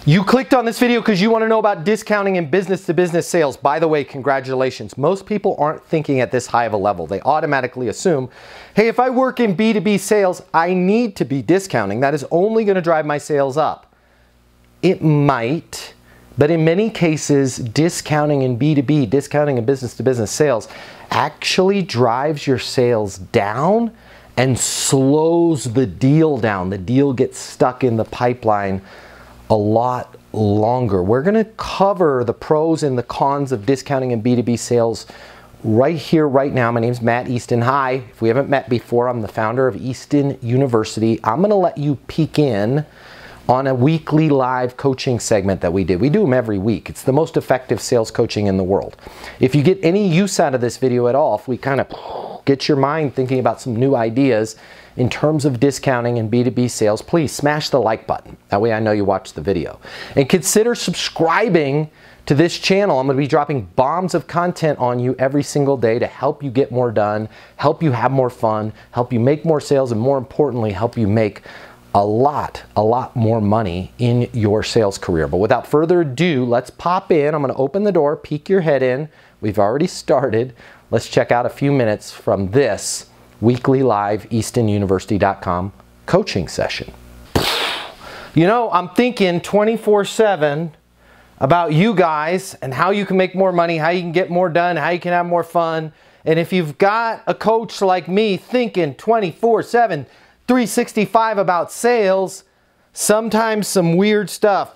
You clicked on this video because you want to know about discounting in business-to-business sales. By the way, congratulations. Most people aren't thinking at this high of a level. They automatically assume, hey, if I work in B2B sales, I need to be discounting. That is only going to drive my sales up. It might, but in many cases, discounting in B2B, discounting in business-to-business sales, actually drives your sales down and slows the deal down. The deal gets stuck in the pipeline a lot longer. We're going to cover the pros and the cons of discounting in B2B sales right here, right now. My name is Matt Easton. Hi. If we haven't met before, I'm the founder of Easton University. I'm going to let you peek in on a weekly live coaching segment that we did. We do them every week. It's the most effective sales coaching in the world. If you get any use out of this video at all, if we kind of get your mind thinking about some new ideas in terms of discounting in B2B sales, please smash the like button. That way I know you watched the video. And consider subscribing to this channel. I'm going to be dropping bombs of content on you every single day to help you get more done, help you have more fun, help you make more sales, and more importantly, help you make a lot more money in your sales career. But without further ado, let's pop in. I'm going to open the door, peek your head in. We've already started. Let's check out a few minutes from this weekly live eastonuniversity.com coaching session. You know, I'm thinking 24/7 about you guys and how you can make more money, how you can get more done, how you can have more fun. And if you've got a coach like me thinking 24/7, 365 about sales, sometimes some weird stuff.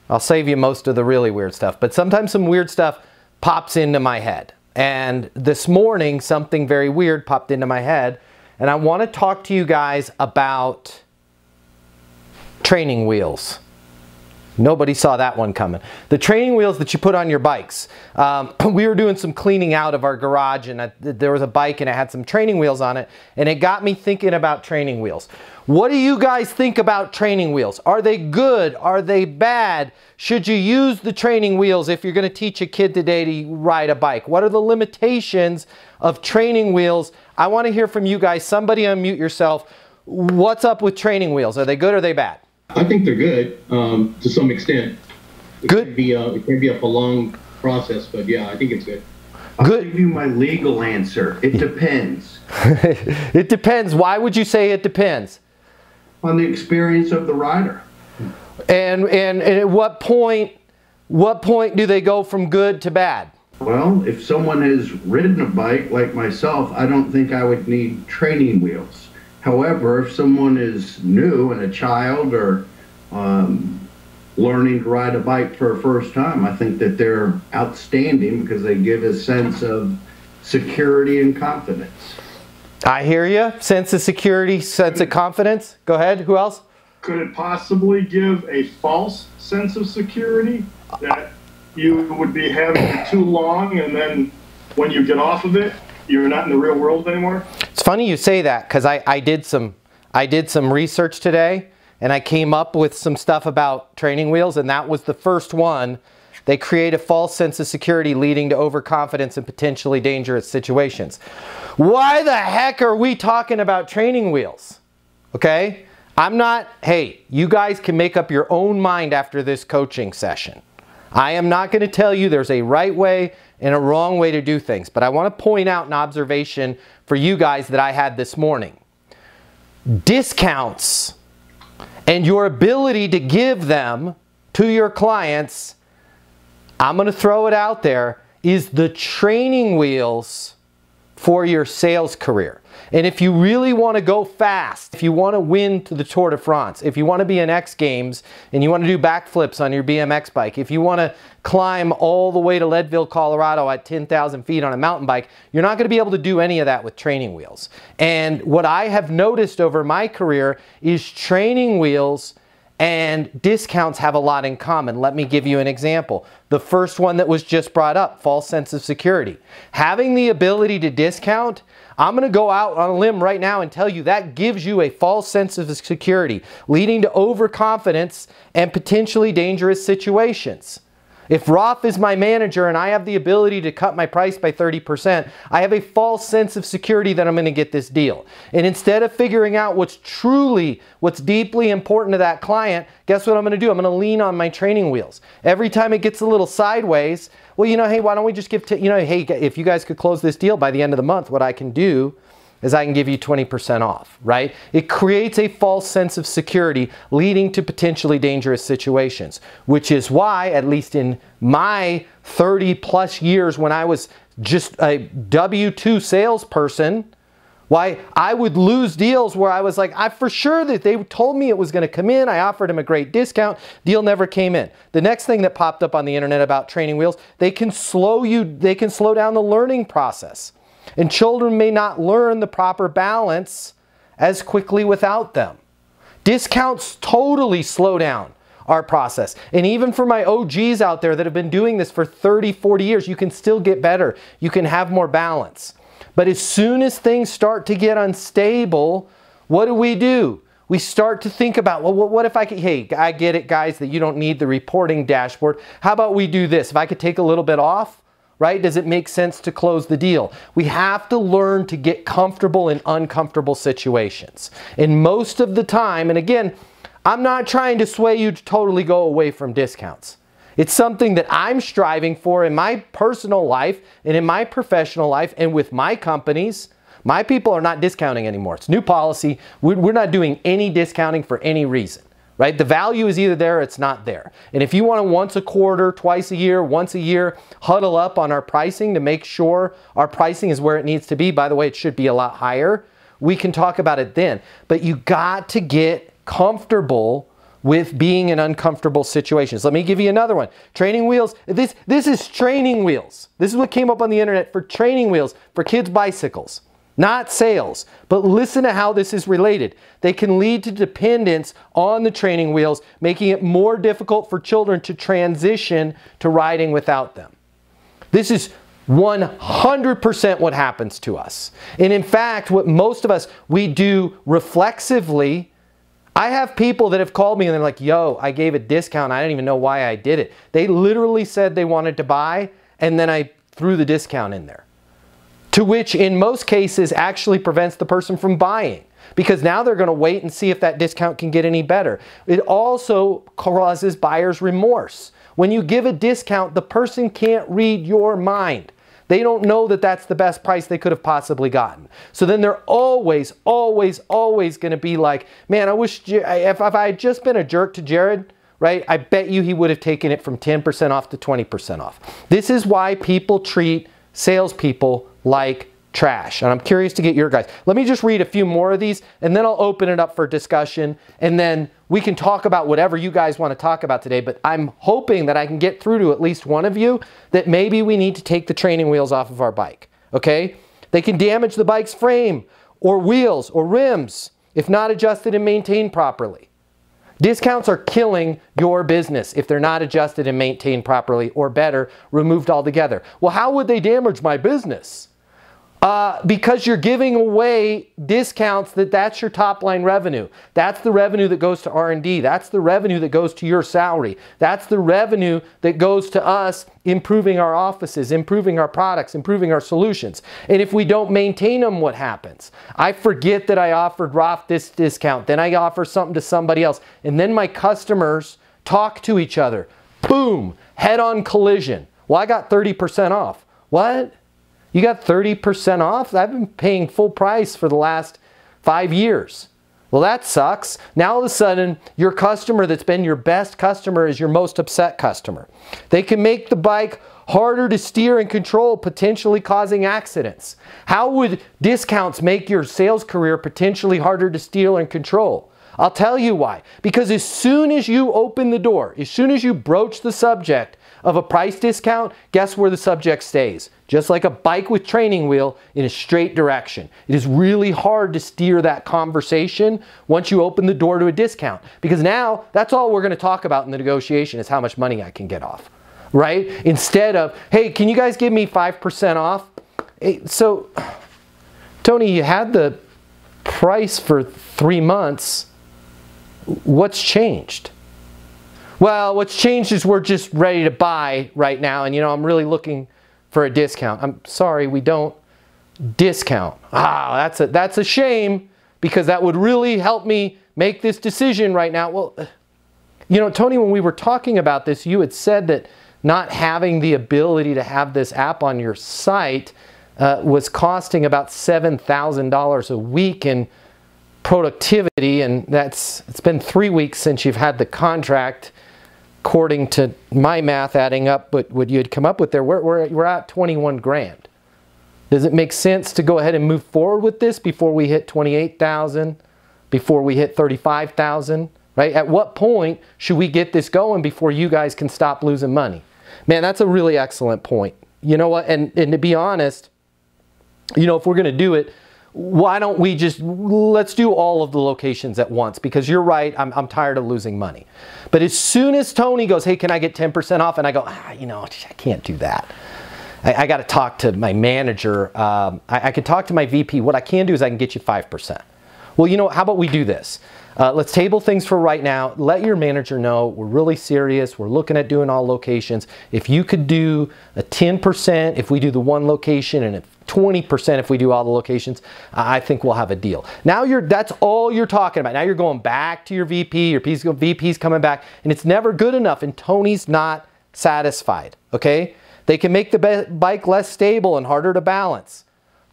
I'll save you most of the really weird stuff, but sometimes some weird stuff pops into my head. And this morning, something very weird popped into my head, and I want to talk to you guys about training wheels. Nobody saw that one coming. The training wheels that you put on your bikes. We were doing some cleaning out of our garage, and there was a bike and it had some training wheels on it, and it got me thinking about training wheels. What do you guys think about training wheels? Are they good? Are they bad? Should you use the training wheels if you're going to teach a kid today to ride a bike? What are the limitations of training wheels? I want to hear from you guys. Somebody unmute yourself. What's up with training wheels? Are they good or are they bad? I think they're good to some extent. Good. It can be a prolonged process, but yeah, I think it's good. I'll give you my legal answer. It depends. It depends. Why would you say it depends? On the experience of the rider. And at what point do they go from good to bad? Well, if someone has ridden a bike like myself, I don't think I would need training wheels. However, if someone is new and a child or learning to ride a bike for a first time, I think that they're outstanding because they give a sense of security and confidence. I hear you. Sense of security, sense of confidence. Go ahead. Who else? Could it possibly give a false sense of security that you would be having for too long, and then when you get off of it, you're not in the real world anymore? It's funny you say that because I did some research today, and I came up with some stuff about training wheels, and that was the first one. They create a false sense of security leading to overconfidence and potentially dangerous situations. Why the heck are we talking about training wheels? Okay? Hey, you guys can make up your own mind after this coaching session. I am not going to tell you there's a right way and a wrong way to do things, but I want to point out an observation for you guys that I had this morning. Discounts and your ability to give them to your clients, I'm going to throw it out there, is the training wheels for your sales career. And if you really want to go fast, if you want to win to the Tour de France, if you want to be in X Games and you want to do backflips on your BMX bike, if you want to climb all the way to Leadville, Colorado at 10,000 feet on a mountain bike, you're not going to be able to do any of that with training wheels. And what I have noticed over my career is training wheels and discounts have a lot in common. Let me give you an example. The first one that was just brought up, false sense of security. Having the ability to discount, I'm going to go out on a limb right now and tell you that gives you a false sense of security, leading to overconfidence and potentially dangerous situations. If Roth is my manager and I have the ability to cut my price by 30%, I have a false sense of security that I'm going to get this deal. And instead of figuring out what's deeply important to that client, guess what I'm going to do? I'm going to lean on my training wheels. Every time it gets a little sideways, well, hey, why don't we just give, hey, if you guys could close this deal by the end of the month, what I can do is I can give you 20% off, right? It creates a false sense of security, leading to potentially dangerous situations, which is why, at least in my 30 plus years when I was just a W-2 salesperson, why I would lose deals where I was like, I for sure that they told me it was going to come in. I offered them a great discount. Deal never came in. The next thing that popped up on the internet about training wheels, they can slow down the learning process. And children may not learn the proper balance as quickly without them. Discounts totally slow down our process. And even for my OGs out there that have been doing this for 30, 40 years, you can still get better. You can have more balance. But as soon as things start to get unstable, what do? We start to think about, well, what if I could, hey, I get it, guys, that you don't need the reporting dashboard. How about we do this? If I could take a little bit off, right? Does it make sense to close the deal? We have to learn to get comfortable in uncomfortable situations. And most of the time, and again, I'm not trying to sway you to totally go away from discounts. It's something that I'm striving for in my personal life and in my professional life and with my companies. My people are not discounting anymore. It's new policy. We're not doing any discounting for any reason. Right? The value is either there or it's not there. And if you want to once a quarter, twice a year, once a year, huddle up on our pricing to make sure our pricing is where it needs to be, by the way, it should be a lot higher, we can talk about it then. But you got to get comfortable with being in uncomfortable situations. Let me give you another one. Training wheels. This is training wheels. This is what came up on the internet for training wheels for kids' bicycles. Not sales, but listen to how this is related. They can lead to dependence on the training wheels, making it more difficult for children to transition to riding without them. This is 100% what happens to us. And in fact, what most of us, we do reflexively. I have people that have called me and they're like, yo, I gave a discount. I didn't even know why I did it. They literally said they wanted to buy, and then I threw the discount in there. To which in most cases actually prevents the person from buying, because now they're going to wait and see if that discount can get any better. It also causes buyer's remorse. When you give a discount, the person can't read your mind. They don't know that that's the best price they could have possibly gotten. So then they're always going to be like, man, I wish if I had just been a jerk to Jared, right? I bet you he would have taken it from 10% off to 20% off. This is why people treat salespeople like trash. And I'm curious to get your guys. Let me just read a few more of these and then I'll open it up for discussion and then we can talk about whatever you guys want to talk about today. But I'm hoping that I can get through to at least one of you that maybe we need to take the training wheels off of our bike. Okay? They can damage the bike's frame or wheels or rims if not adjusted and maintained properly. Discounts are killing your business if they're not adjusted and maintained properly, or better, removed altogether. Well, how would they damage my business? Because you're giving away discounts that's your top line revenue. That's the revenue that goes to R&D. That's the revenue that goes to your salary. That's the revenue that goes to us improving our offices, improving our products, improving our solutions. And if we don't maintain them, what happens? I forget that I offered Roth this discount. Then I offer something to somebody else. And then my customers talk to each other. Boom, head-on collision. Well, I got 30% off. What? You got 30% off? I've been paying full price for the last 5 years. Well, that sucks. Now all of a sudden, your customer that's been your best customer is your most upset customer. They can make the bike harder to steer and control, potentially causing accidents. How would discounts make your sales career potentially harder to steer and control? I'll tell you why. Because as soon as you open the door, as soon as you broach the subject of a price discount, guess where the subject stays? Just like a bike with training wheel, in a straight direction. It is really hard to steer that conversation once you open the door to a discount. Because now, that's all we're going to talk about in the negotiation is how much money I can get off. Right? Instead of, hey, can you guys give me 5% off? Hey, so, Tony, you had the price for 3 months. What's changed? Well, what's changed is we're just ready to buy right now, and I'm really looking for a discount. I'm sorry, we don't discount. That's a shame, because that would really help me make this decision right now. Well, Tony, when we were talking about this, you had said that not having the ability to have this app on your site was costing about $7,000 a week in productivity, and it's been 3 weeks since you've had the contract. According to my math adding up, but what you had come up with there, we're at 21 grand. Does it make sense to go ahead and move forward with this before we hit 28,000, before we hit 35,000, right? At what point should we get this going before you guys can stop losing money? Man, that's a really excellent point. You know what? And to be honest, if we're going to do it, why don't we let's do all of the locations at once, because you're right, I'm tired of losing money. But as soon as Tony goes, hey, can I get 10% off? And I go, I can't do that. I got to talk to my manager. I could talk to my VP. What I can do is I can get you 5%. Well, how about we do this? Let's table things for right now. Let your manager know we're really serious. We're looking at doing all locations. If you could do a 10% if we do the one location, and 20% if we do all the locations, I think we'll have a deal. Now that's all you're talking about. Now you're going back to your VP, your VP's coming back, and it's never good enough, and Tony's not satisfied, okay? They can make the bike less stable and harder to balance.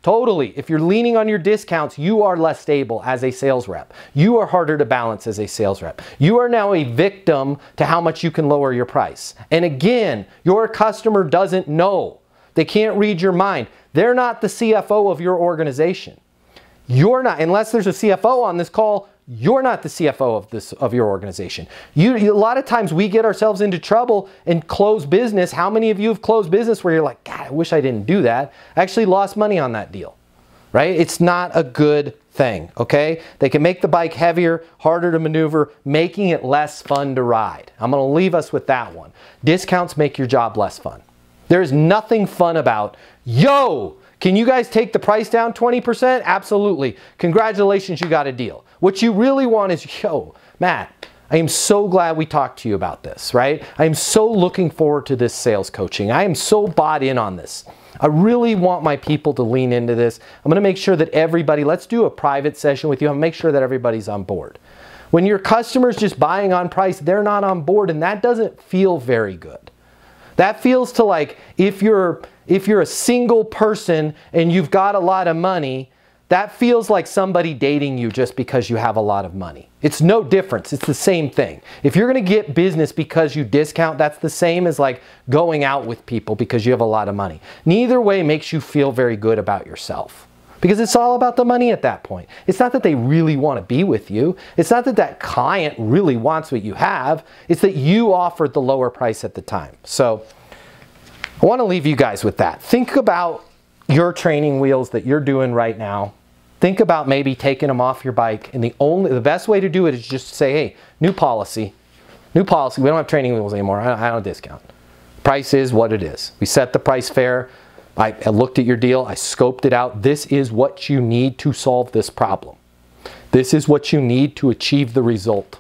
Totally. If you're leaning on your discounts, you are less stable as a sales rep. You are harder to balance as a sales rep. You are now a victim to how much you can lower your price. And again, your customer doesn't know. They can't read your mind. They're not the CFO of your organization. You're not, unless there's a CFO on this call, you're not the CFO of your organization. A lot of times we get ourselves into trouble and close business. How many of you have closed business where you're like, God, I wish I didn't do that. I actually lost money on that deal, right? It's not a good thing, okay? They can make the bike heavier, harder to maneuver, making it less fun to ride. I'm going to leave us with that one. Discounts make your job less fun. There's nothing fun about, yo, can you guys take the price down 20%? Absolutely. Congratulations, you got a deal. What you really want is, yo, Matt, I am so glad we talked to you about this, right? I am so looking forward to this sales coaching. I am so bought in on this. I really want my people to lean into this. I'm going to make sure that everybody, let's do a private session with you. I'm going to make sure that everybody's on board. When your customer's just buying on price, they're not on board, and that doesn't feel very good. That feels to like, if you're a single person and you've got a lot of money, that feels like somebody dating you just because you have a lot of money. It's no difference. It's the same thing. If you're going to get business because you discount, that's the same as like going out with people because you have a lot of money. Neither way makes you feel very good about yourself, because it's all about the money at that point. It's not that they really want to be with you. It's not that that client really wants what you have. It's that you offered the lower price at the time. So I want to leave you guys with that. Think about your training wheels that you're doing right now. Think about maybe taking them off your bike, and the best way to do it is just to say, hey, new policy, we don't have training wheels anymore. I don't discount. Price is what it is. We set the price fair. I looked at your deal. I scoped it out. This is what you need to solve this problem. This is what you need to achieve the result.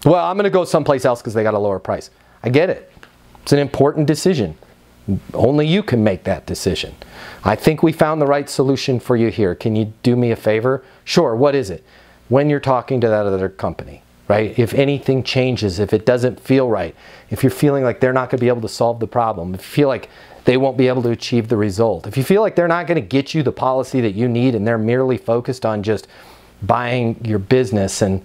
Well, I'm going to go someplace else because they got a lower price. I get it. It's an important decision. Only you can make that decision. I think we found the right solution for you here. Can you do me a favor? Sure, what is it? When you're talking to that other company, right? If anything changes, if it doesn't feel right, if you're feeling like they're not going to be able to solve the problem, if you feel like they won't be able to achieve the result, if you feel like they're not going to get you the policy that you need and they're merely focused on just buying your business, and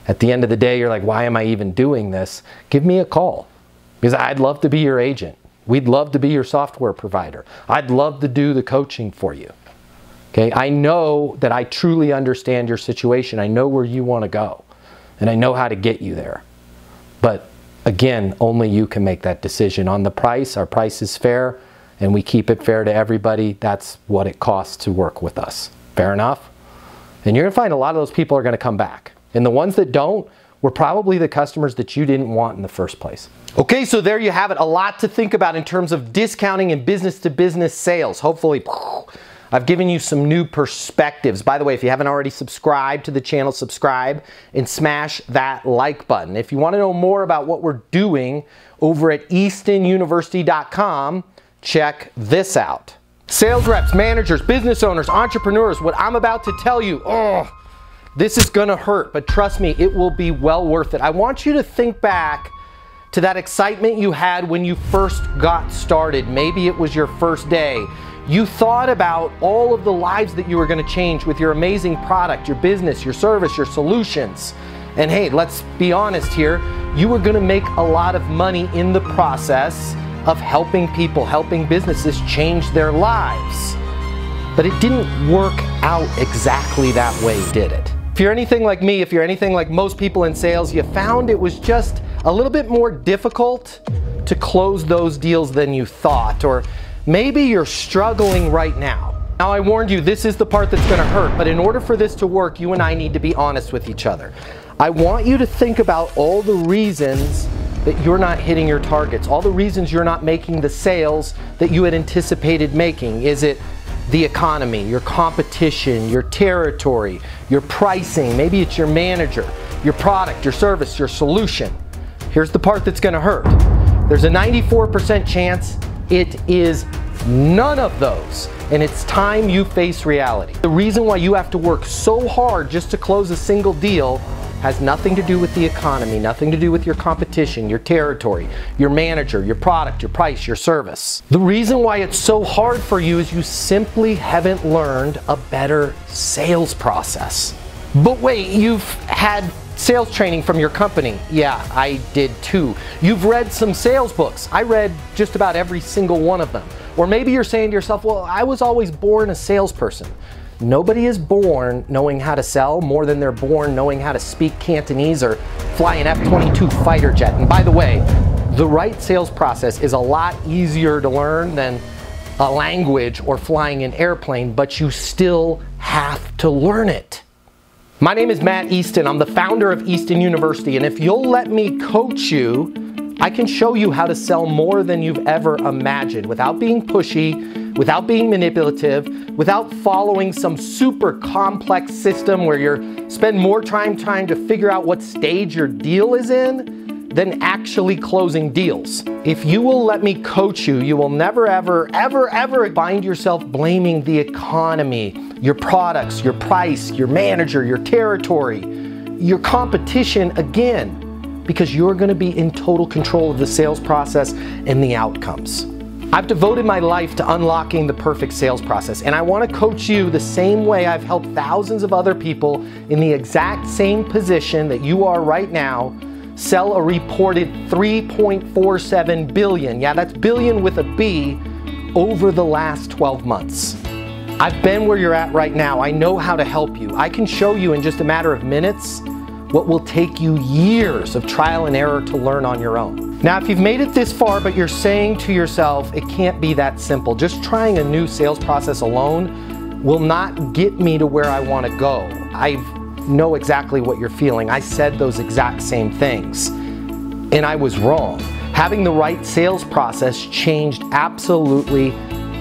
at the end of the day you're like, why am I even doing this? Give me a call, because I'd love to be your agent. We'd love to be your software provider. I'd love to do the coaching for you. Okay, I know that I truly understand your situation. I know where you want to go, and I know how to get you there. But again, only you can make that decision. On the price, our price is fair, and we keep it fair to everybody. That's what it costs to work with us. Fair enough? And you're going to find a lot of those people are going to come back. And the ones that don't were probably the customers that you didn't want in the first place. Okay, so there you have it. A lot to think about in terms of discounting and business-to-business sales. Hopefully, I've given you some new perspectives. By the way, if you haven't already subscribed to the channel, subscribe and smash that like button. If you want to know more about what we're doing over at eastonuniversity.com, check this out. Sales reps, managers, business owners, entrepreneurs, what I'm about to tell you, this is gonna hurt, but trust me, it will be well worth it. I want you to think back to that excitement you had when you first got started. Maybe it was your first day. You thought about all of the lives that you were gonna change with your amazing product, your business, your service, your solutions. And hey, let's be honest here, you were gonna make a lot of money in the process of helping people, helping businesses change their lives. But it didn't work out exactly that way, did it? If you're anything like me, if you're anything like most people in sales, you found it was just a little bit more difficult to close those deals than you thought, or maybe you're struggling right now. Now, I warned you, this is the part that's gonna hurt, but in order for this to work, you and I need to be honest with each other. I want you to think about all the reasons that you're not hitting your targets, all the reasons you're not making the sales that you had anticipated making. Is it the economy, your competition, your territory, your pricing? Maybe it's your manager, your product, your service, your solution. Here's the part that's gonna hurt. There's a 94% chance it is none of those, and it's time you face reality. The reason why you have to work so hard just to close a single deal has nothing to do with the economy, nothing to do with your competition, your territory, your manager, your product, your price, your service. The reason why it's so hard for you is you simply haven't learned a better sales process. But wait, you've had sales training from your company. Yeah, I did too. You've read some sales books. I read just about every single one of them. Or maybe you're saying to yourself, well, I was always born a salesperson. Nobody is born knowing how to sell more than they're born knowing how to speak Cantonese or fly an F-22 fighter jet. And by the way, the right sales process is a lot easier to learn than a language or flying an airplane, but you still have to learn it. My name is Matt Easton. I'm the founder of Easton University, and if you'll let me coach you, I can show you how to sell more than you've ever imagined without being pushy, without being manipulative, without following some super complex system where you spend more time trying to figure out what stage your deal is in than actually closing deals. If you will let me coach you, you will never, ever, ever, ever find yourself blaming the economy, your products, your price, your manager, your territory, your competition again, because you're gonna be in total control of the sales process and the outcomes. I've devoted my life to unlocking the perfect sales process, and I want to coach you the same way I've helped thousands of other people in the exact same position that you are right now sell a reported $3.47 billion, yeah, that's billion with a B, over the last 12 months. I've been where you're at right now. I know how to help you. I can show you in just a matter of minutes what will take you years of trial and error to learn on your own. Now, if you've made it this far, but you're saying to yourself, it can't be that simple, just trying a new sales process alone will not get me to where I want to go. I know exactly what you're feeling. I said those exact same things, and I was wrong. Having the right sales process changed absolutely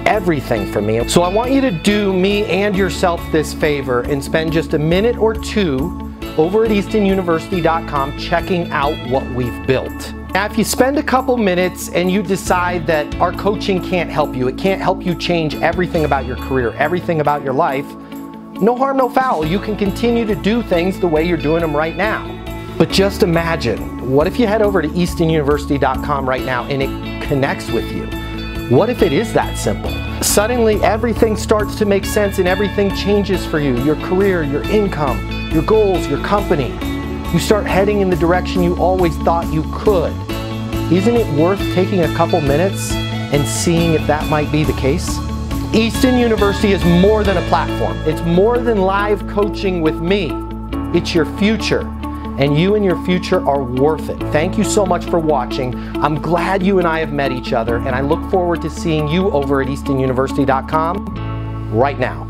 everything for me. So I want you to do me and yourself this favor and spend just a minute or two over at eastonuniversity.com checking out what we've built. Now, if you spend a couple minutes and you decide that our coaching can't help you, it can't help you change everything about your career, everything about your life, no harm, no foul. You can continue to do things the way you're doing them right now. But just imagine, what if you head over to eastonuniversity.com right now and it connects with you? What if it is that simple? Suddenly everything starts to make sense and everything changes for you. Your career, your income, your goals, your company. You start heading in the direction you always thought you could. Isn't it worth taking a couple minutes and seeing if that might be the case? Easton University is more than a platform. It's more than live coaching with me. It's your future, and you and your future are worth it. Thank you so much for watching. I'm glad you and I have met each other, and I look forward to seeing you over at eastonuniversity.com right now.